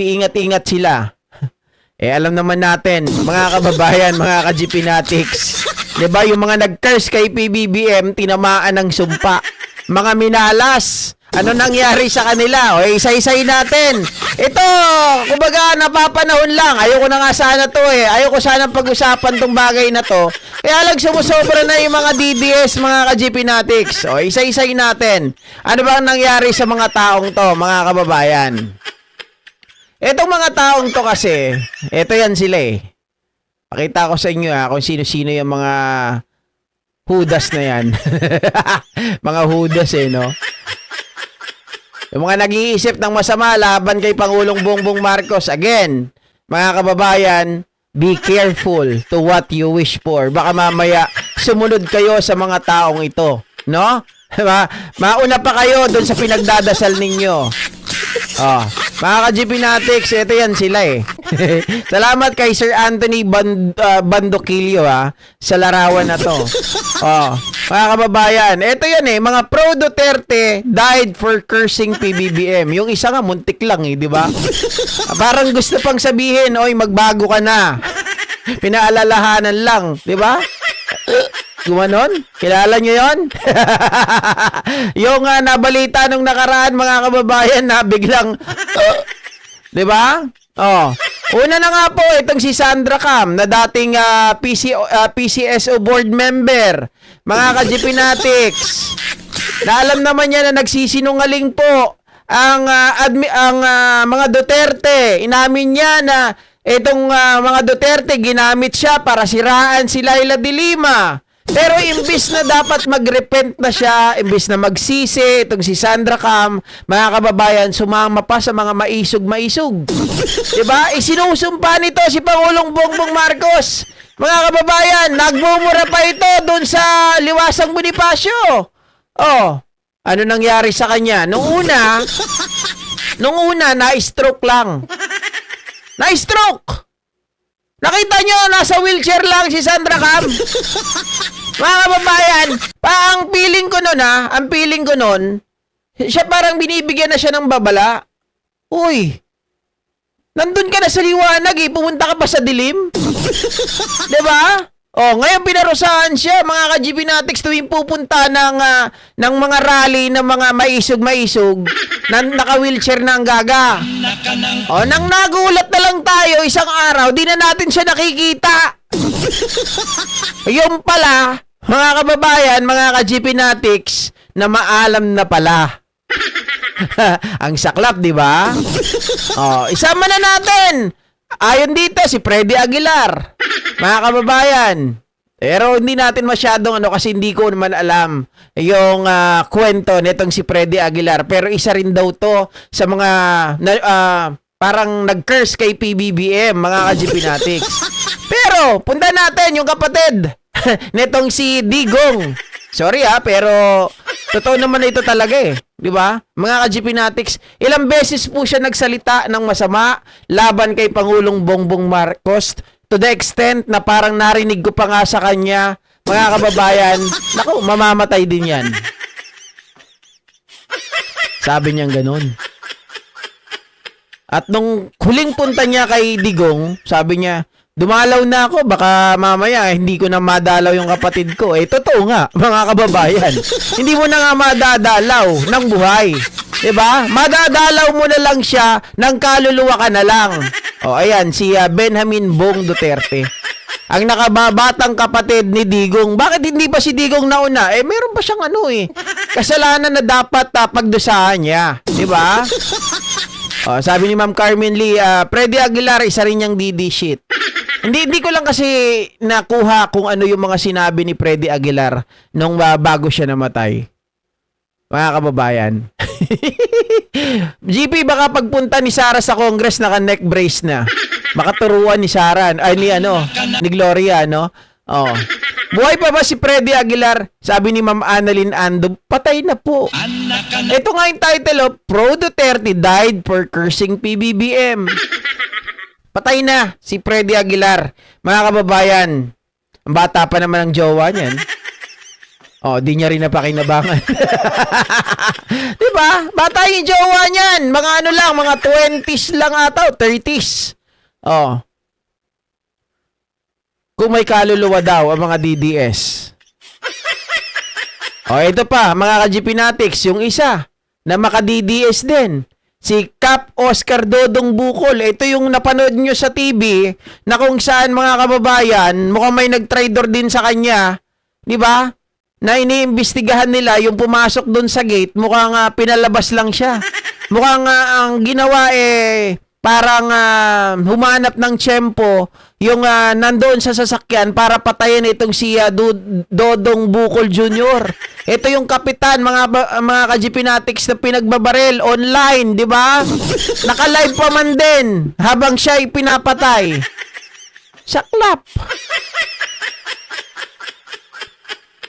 ingat-ingat sila. Alam naman natin, mga kababayan, mga ka-GP Natics, 'di ba, yung mga nag-curse kay PBBM, tinamaan ng sumpa. Mga minalas, ano nangyari sa kanila? O, isa-isay natin. Ito, kumbaga, napapanahon lang. Ayoko na nga sana to eh. Ayoko sana pag-usapan tong bagay na to. Kaya lang sumusobra na yung mga DDS, mga ka-GP Natics. O, isa-isay natin. Ano ba ang nangyari sa mga taong to, mga kababayan? Etong mga taong to kasi, eto yan sila eh. Pakita ko sa inyo kung sino-sino yung mga hudas na yan. Mga hudas eh, no? Yung mga nag-iisip ng masama laban kay Pangulong Bongbong Marcos. Again, mga kababayan, be careful to what you wish for. Baka mamaya sumunod kayo sa mga taong ito, no? Mauna pa kayo dun sa pinagdadasal ninyo. Oh, mga ka-GP Natics, ito yan sila eh. Salamat kay Sir Anthony Bandoquillo sa larawan na to. Oh, mga kababayan, ito yan eh, mga pro Duterte died for cursing PBBM. Yung isa nga muntik lang eh, di ba? Parang gusto pang sabihin, oy, magbago ka na. Pinaalalahanan lang, di ba? Gumanon? Kilala nyo yun? Yung nabalita nung nakaraan, mga kababayan, na biglang, di ba? Oh. Una na nga po, itong si Sandra Cam, na dating PCSO board member, mga ka-GP Natics, na alam naman niya na nagsisinungaling po ang mga Duterte. Inamin niya na itong mga Duterte, ginamit siya para siraan si Laila de Lima. Pero imbis na dapat mag-repent na siya, imbis na magsisi, itong si Sandra Cam, mga kababayan, sumama pa sa mga maisog-maisog. Diba? Isinusumpa nito si Pangulong Bongbong Marcos. Mga kababayan, nagmumura pa ito doon sa Liwasang Bonifacio. Oh, ano nangyari sa kanya? Nung una, na-stroke lang. Na-stroke! Nakita nyo, nasa wheelchair lang si Sandra Cam. Mga kababayan, ang feeling ko nun, siya parang binibigyan na siya ng babala. Uy, nandun ka na sa liwanag pumunta ka pa sa dilim. Diba? Oh, ngayon pinarusahan siya, mga ka-GP Natics, tuwing pupunta ng mga rally ng mga maisog-maisog, na naka-wheelchair na ang gaga. Oh, nang nagulat na lang tayo isang araw, di na natin siya nakikita. Yung pala, mga kababayan, mga ka-GP Natics, na maalam na pala. Ang saklap, di ba? Oh, isama na natin. Ayon dito, si Freddy Aguilar. Mga kababayan, pero hindi natin masyadong kasi hindi ko naman alam yung kwento nitong si Freddy Aguilar. Pero isa rin daw to sa mga parang nag-curse kay PBBM, mga ka-GP Natics. Pero, punta natin yung kapatid nitong si Digong. Sorry pero totoo naman na ito talaga eh. Di ba? Mga ka-GP Natics, ilang beses po siya nagsalita ng masama laban kay Pangulong Bongbong Marcos, to the extent na parang narinig ko pa nga sa kanya, mga kababayan, naku, mamamatay din yan. Sabi niyang ganun. At nung huling punta niya kay Digong, sabi niya, dumalaw na ako, baka mamaya hindi ko na madalaw yung kapatid ko. Totoo nga, mga kababayan. Hindi mo na nga madadalaw ng buhay. Diba? Madadalaw mo na lang siya ng kaluluwa ka na lang. O, ayan, si Benjamin Bong Duterte. Ang nakababatang kapatid ni Digong. Bakit hindi pa si Digong nauna? Meron pa siyang kasalanan na dapat pagdusahan niya. Diba? O, sabi ni Ma'am Carmen Lee, Freddy Aguilar, isa rin niyang DD shit. Hindi ko lang kasi nakuha kung ano yung mga sinabi ni Freddy Aguilar nung bago siya namatay. Mga kababayan. GP, baka pagpunta ni Sara sa Congress, naka-neck brace na. Baka turuan ni Sara, ni Gloria, no? Oh. Buhay pa ba si Freddy Aguilar? Sabi ni Ma'am Annalyn Ando, patay na po. Ito nga yung title, Pro Duterte died for cursing PBBM. Patay na si Freddy Aguilar. Mga kababayan, ang bata pa naman ang jowa niyan. Oh, di niya rin napakinabangan. Di ba? Bata yung jowa niyan. Mga ano lang, mga 20s lang ata, o 30s. Oh. Kung may kaluluwa daw ang mga DDS. Oh, ito pa, mga ka-GPnatics, yung isa na maka-DDS din. Si Cap Oscar Dodong Bukol. Ito yung napanood nyo sa TV na kung saan mga kababayan, mukhang may nag-traitor din sa kanya. Di ba? Na iniimbestigahan nila yung pumasok doon sa gate, mukhang pinalabas lang siya. Mukhang ang ginawa parang humanap ng tiyempo yung nandoon sa sasakyan para patayin itong si Dodong Bukol Jr. Ito yung kapitan, mga ka-GPnatics na pinagbabaril online, di ba? Naka-live pa man din habang siya ay pinapatay. Saklap.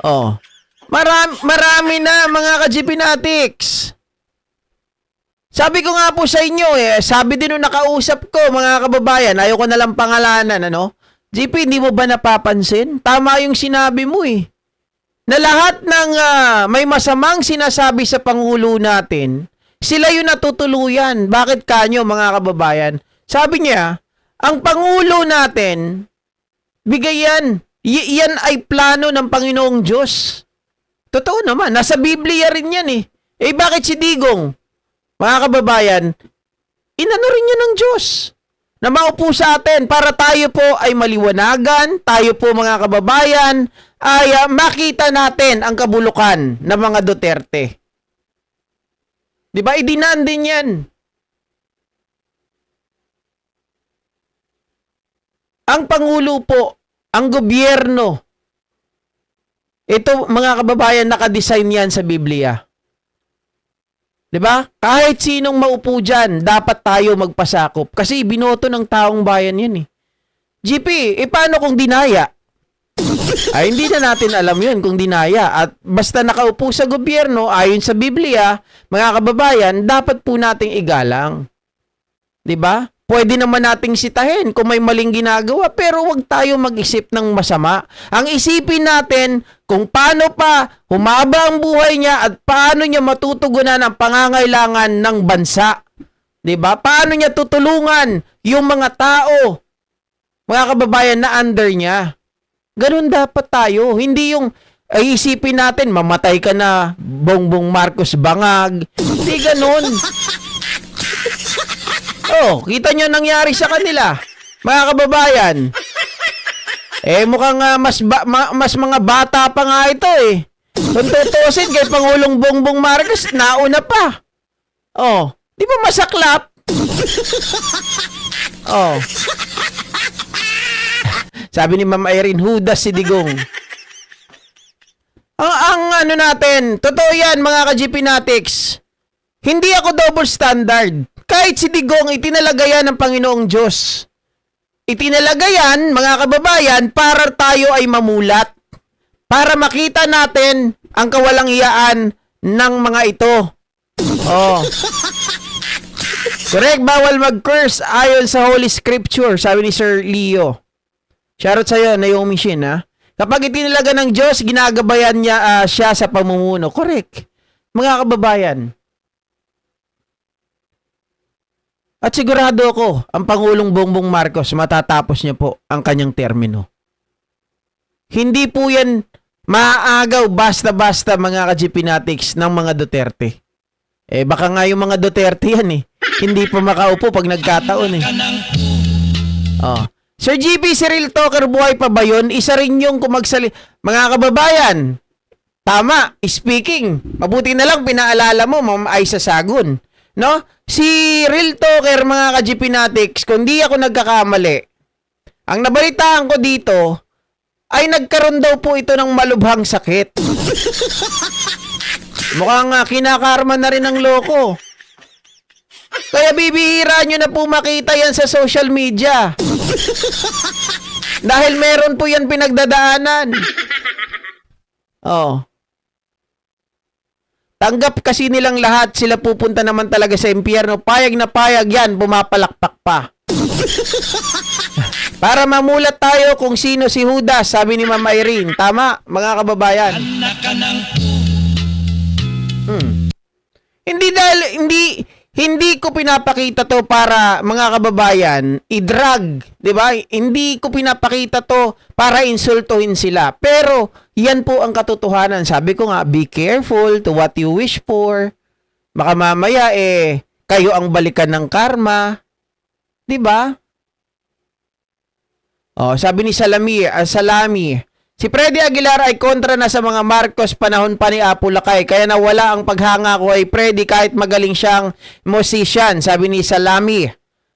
Oh. Marami na mga ka-GPnatics. Sabi ko nga po sa inyo sabi din nung nakausap ko mga kababayan, ayoko na lang pangalanan, ano? GP, hindi mo ba napapansin? Tama yung sinabi mo na lahat ng may masamang sinasabi sa Pangulo natin, sila yung natutuluyan. Bakit kanyo mga kababayan? Sabi niya, ang Pangulo natin, bigay yan. Yan ay plano ng Panginoong Diyos. Totoo naman, nasa Biblia rin yan bakit si Digong? Mga kababayan, inano rin yan ng Diyos na maupo sa atin para tayo po ay maliwanagan, tayo po mga kababayan ay makita natin ang kabulukan ng mga Duterte. Di ba? Idinaan din yan. Ang Pangulo po, ang gobyerno, ito mga kababayan, nakadesign yan sa Biblia. Diba? Kahit sinong maupo dyan, dapat tayo magpasakop. Kasi binoto ng taong bayan yan GP, paano kung dinaya? Ay, hindi na natin alam yun kung dinaya. At basta nakaupo sa gobyerno, ayon sa Biblia, mga kababayan, dapat po nating igalang. Diba? Pwede naman nating sitahin kung may maling ginagawa, pero wag tayo mag-isip ng masama. Ang isipin natin kung paano pa humaba ang buhay niya at paano niya matutugunan ang pangangailangan ng bansa. 'Di ba? Paano niya tutulungan yung mga tao, mga kababayan na under niya. Ganun dapat tayo. Hindi yung isipin natin, mamatay ka na, Bongbong Marcos bangag. Hindi ganun. Oh, kita nyo nangyari sa kanila, mga kababayan. Mukhang mas mga bata pa nga ito Kung tutusin kay Pangulong Bongbong Marcos, nauna pa. Oh, di ba masaklap? Oh. Sabi ni Ma'am Irene, hudas si Digong. Ang ano natin, totoo yan mga ka-GPnatics. Hindi ako double standard. Kahit si Digong, itinalaga yan ng Panginoong Diyos. Itinalaga yan, mga kababayan, para tayo ay mamulat. Para makita natin ang kawalang-iyaan ng mga ito. Oh. Correct, bawal mag-curse ayon sa Holy Scripture, sabi ni Sir Leo. Shoutout sa'yo, Naomi Shin, Kapag itinalaga ng Diyos, ginagabayan niya siya sa pamumuno. Correct. Mga kababayan. At sigurado ako, ang Pangulong Bongbong Marcos, matatapos niya po ang kanyang termino. Hindi po yan maaagaw basta-basta mga ka-GPnatics ng mga Duterte. Baka nga yung mga Duterte yan Hindi pa makaupo pag nagkataon Oh. Sir GP, si Real Talker, buhay pa ba yun? Isa rin yung kumagsali. Mga kababayan, tama, speaking. Mabuti na lang pinaalala mo, Ma'am Aisa Sagun. No? Si Real Talker, mga ka-GPnatics, kung di ako nagkakamali, ang nabalitaan ko dito, ay nagkaroon daw po ito ng malubhang sakit. Mukhang kinakarma na rin ng loko. Kaya bibihira nyo na po makita yan sa social media. Dahil meron po yan pinagdadaanan. Oh. Tanggap kasi nilang lahat, sila pupunta naman talaga sa impyerno. Payag na payag yan, pumapalakpak pa. Para mamulat tayo kung sino si Judas, sabi ni Ma'am Irene. Tama, mga kababayan. Hindi ko pinapakita to para, mga kababayan, i-drag, 'di ba? Hindi ko pinapakita to para insultuhin sila. Pero yan po ang katotohanan. Sabi ko nga, be careful to what you wish for. Baka mamaya kayo ang balikan ng karma. 'Di ba? Oh, sabi ni Salami, si Freddy Aguilar ay kontra na sa mga Marcos panahon pa ni Apo Lakay, kaya nawala ang paghanga ko ay Freddy kahit magaling siyang musician, sabi ni Salami.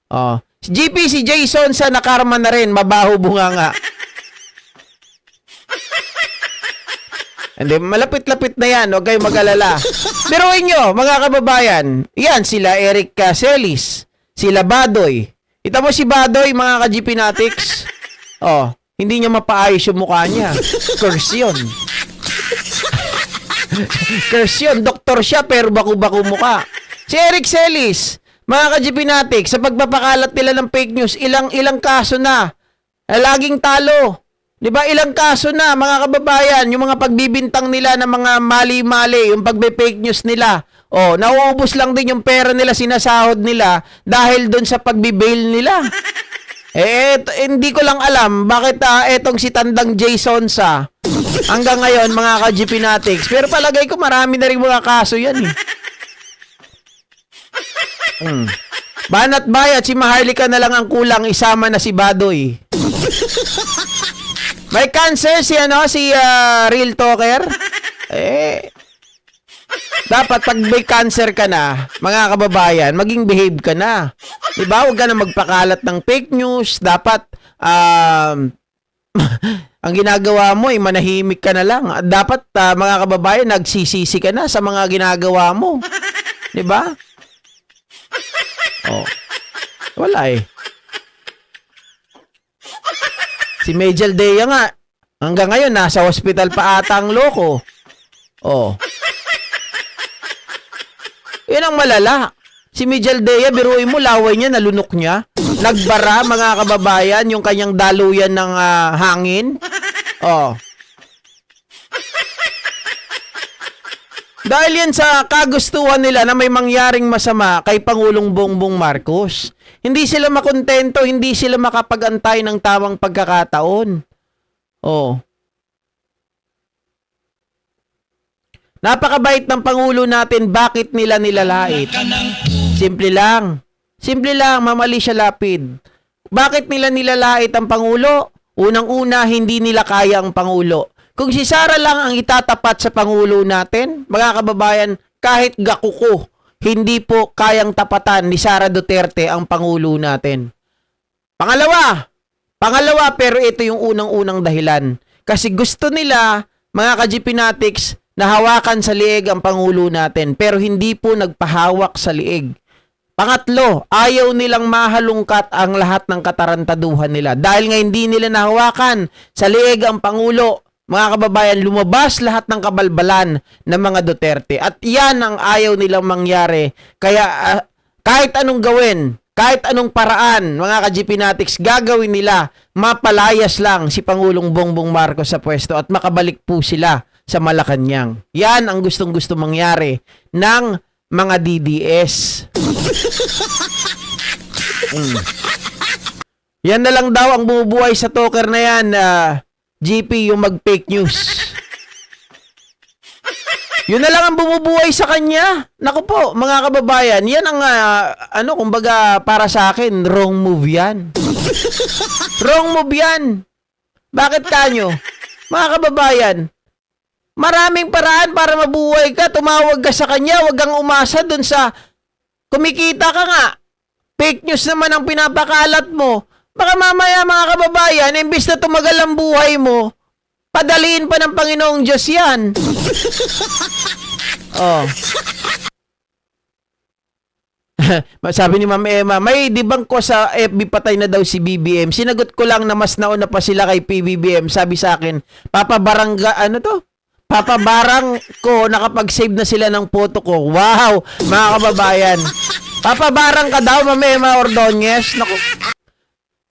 Oh, si GP, si Jason sa nakarma na rin, mabaho bunganga. Hindi, malapit-lapit na yan, huwag kayong mag-alala. Biruin nyo, mga kababayan, yan, sila Eric Celis, sila Badoy. Ita mo si Badoy, mga ka-GP Natics. Oh, hindi niya mapaayos yung mukha niya. Curse yun. Curse yun. Doktor siya pero baku-baku mukha. Si Eric Celis, mga ka-GP Natics, sa pagpapakalat nila ng fake news, ilang kaso na. Laging talo. 'Di ba? Ilang kaso na, mga kababayan, yung mga pagbibintang nila ng mga mali-mali, yung pagbe-fake news nila. Oh, nauubos lang din yung pera nila, sinasahod nila dahil doon sa pagbibail nila. Hindi ko lang alam bakit etong si Tandang Jason sa hanggang ngayon, mga ka-GP Natics. Pero palagay ko marami na rin mga kaso yan eh. Banat bayat, si Maharlika na lang ang kulang, isama na si Badoy. May cancer si Real Talker. Dapat pag may cancer ka na, mga kababayan, maging behave ka na. Diba? Huwag ka na magpakalat ng fake news. Dapat, ang ginagawa mo ay manahimik ka na lang. Dapat, mga kababayan, nagsisisi ka na sa mga ginagawa mo. Diba? Oh. Wala eh. Si Majel Dea nga, hanggang ngayon, nasa hospital pa ata ang loko. Oh. Yun ang malala. Si Majel Dea, biruin mo, laway niya, nalunok niya. Nagbara, mga kababayan, yung kanyang daluyan ng hangin. Oh. Dahil yan sa kagustuhan nila na may mangyaring masama kay Pangulong Bongbong Marcos. Hindi sila makontento, hindi sila makapag-antay ng tamang pagkakataon. Oh. Napakabait ng Pangulo natin, bakit nila nilalait? Simple lang. Simple lang, Ma'am Alicia Lapid. Bakit nila nilalait ang Pangulo? Unang-una, hindi nila kaya ang Pangulo. Kung si Sara lang ang itatapat sa Pangulo natin, mga kababayan, kahit gakuko, hindi po kayang tapatan ni Sara Duterte ang Pangulo natin. Pangalawa, pero ito yung unang-unang dahilan. Kasi gusto nila, mga ka-GP Natics, na hawakan sa liig ang Pangulo natin, pero hindi po nagpahawak sa liig. Pangatlo, ayaw nilang mahalungkat ang lahat ng katarantaduhan nila. Dahil nga hindi nila nahawakan sa liig ang Pangulo, mga kababayan, lumabas lahat ng kabalbalan ng mga Duterte. At yan ang ayaw nilang mangyari. Kaya kahit anong gawin, kahit anong paraan, mga ka-GP Natics, gagawin nila, mapalayas lang si Pangulong Bongbong Marcos sa pwesto at makabalik po sila sa Malacanang. Yan ang gustong-gusto mangyari ng mga DDS. Yan na lang daw ang bumubuhay sa talker na yan, GP, yung mag-fake news. Yun na lang ang bumubuhay sa kanya. Naku po, mga kababayan, yan ang, kumbaga, para sa akin, wrong move yan. Wrong move yan. Bakit kanyo? Mga kababayan, maraming paraan para mabuhay ka. Tumawag ka sa kanya, wag kang umasa dun sa kumikita ka nga. Fake news naman ang pinapakalat mo. Baka mamaya, mga kababayan, imbis na tumagal ang buhay mo, padaliin pa ng Panginoong Diyos yan. Oh. Sabi ni Ma'am Emma, may dibang ko sa FB patay na daw si BBM. Sinagot ko lang na mas nauna pa sila kay PBBM. Sabi sa akin, papabarang ko, nakapag-save na sila ng photo ko. Wow, mga kababayan. Papabarang ka daw, Ma'am Emma Ordonez. Naku,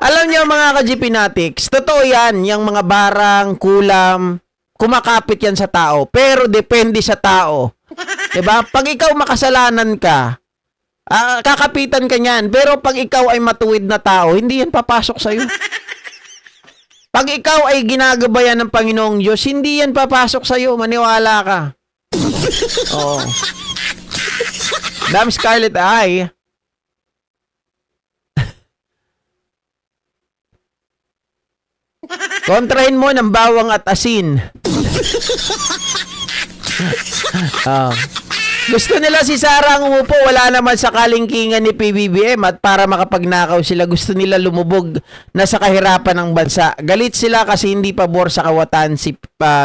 Alam niyo mga ka-GPnatics, totoo yan, yung mga barang, kulam, kumakapit yan sa tao. Pero depende sa tao. 'Di ba? Pag ikaw makasalanan ka, kakapitan ka niyan. Pero pag ikaw ay matuwid na tao, hindi yan papasok sa'yo. Pag ikaw ay ginagabayan ng Panginoong Diyos, hindi yan papasok sa'yo. Maniwala ka. Oo. Dam Scarlet Eye. Kontrahin mo ng bawang at asin. Gusto nila si Sarah ang umupo, wala naman sa kalingkingan ni PBBM at para makapagnakaw sila, gusto nila lumubog na sa kahirapan ng bansa. Galit sila kasi hindi pabor sa kawatan si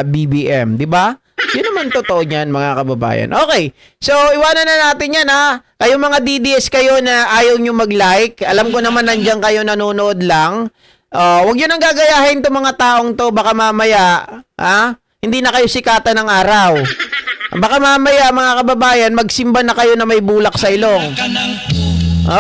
BBM, di ba? Yun naman totoo niyan mga kababayan. Okay, so iwanan na natin yan ha. Kayong mga DDS kayo na ayaw nyo mag-like, alam ko naman nandiyan kayo nanonood lang. Huwag yun ang gagayahin to mga taong to, baka mamaya, hindi na kayo sikatan ng araw. Baka mamaya mga kababayan, magsimba na kayo na may bulak sa ilong.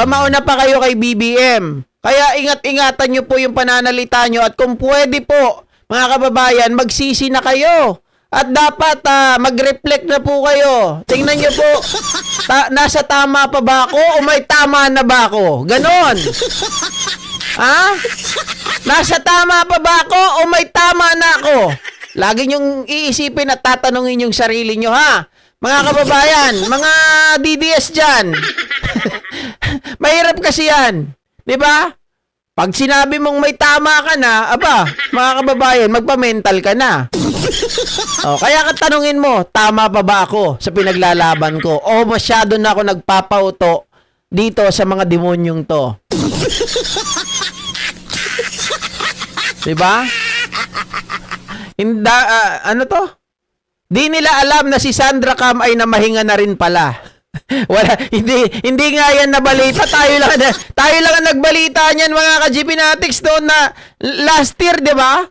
Mauna pa kayo kay BBM. Kaya ingat-ingatan nyo po yung pananalita nyo at kung pwede po, mga kababayan, magsisi na kayo. At dapat mag-reflect na po kayo. Tingnan nyo po, nasa tama pa ba ako o may tama na ba ako? Ganon. Nasa tama pa ba ako o may tama na ako? Lagi niyong iisipin at tatanungin yung sarili niyo ha. Mga kababayan, mga DDS dyan. Mahirap kasi yan. Diba? Pag sinabi mong may tama ka na, mga kababayan, magpa-mental ka na. Kaya katanungin mo, tama pa ba ako sa pinaglalaban ko? O masyado na ako nagpapauto dito sa mga demonyong to? Diba? Ano to? Di nila alam na si Sandra Cam ay namahinga na rin pala. Wala, hindi nga yan nabalita. Tayo lang ang nagbalita niyan mga ka-GPnatics doon na last year, di ba?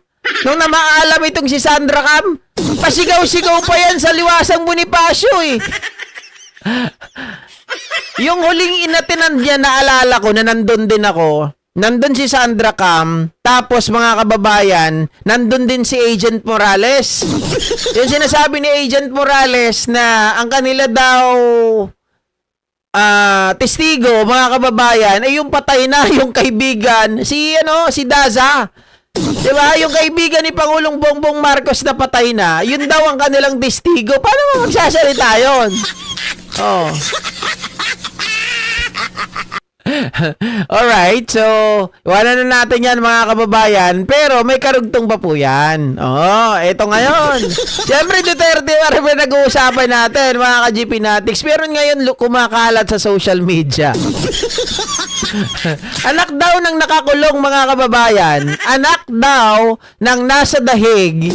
Nung namaalam itong si Sandra Cam, pasigaw-sigaw pa yan sa Liwasang Bonifacio eh. Yung huling inatinan niya, naalala ko na nandun din ako. Nandun si Sandra Cam, tapos mga kababayan, nandun din si Agent Morales. Yung sinasabi ni Agent Morales na ang kanila daw testigo, mga kababayan, ay yung patay na yung kaibigan, si Daza. Diba? Yung kaibigan ni Pangulong Bongbong Marcos na patay na, yun daw ang kanilang testigo. Paano mo magsasalita yun? Alright, so iwanan na natin yan mga kababayan, pero may karugtong pa po yan. Eto ngayon. Siyempre Duterte, marami nag-uusapan natin mga ka-GPnatics, pero ngayon kumakalat sa social media. Anak daw ng nakakulong mga kababayan, anak daw ng nasa dahig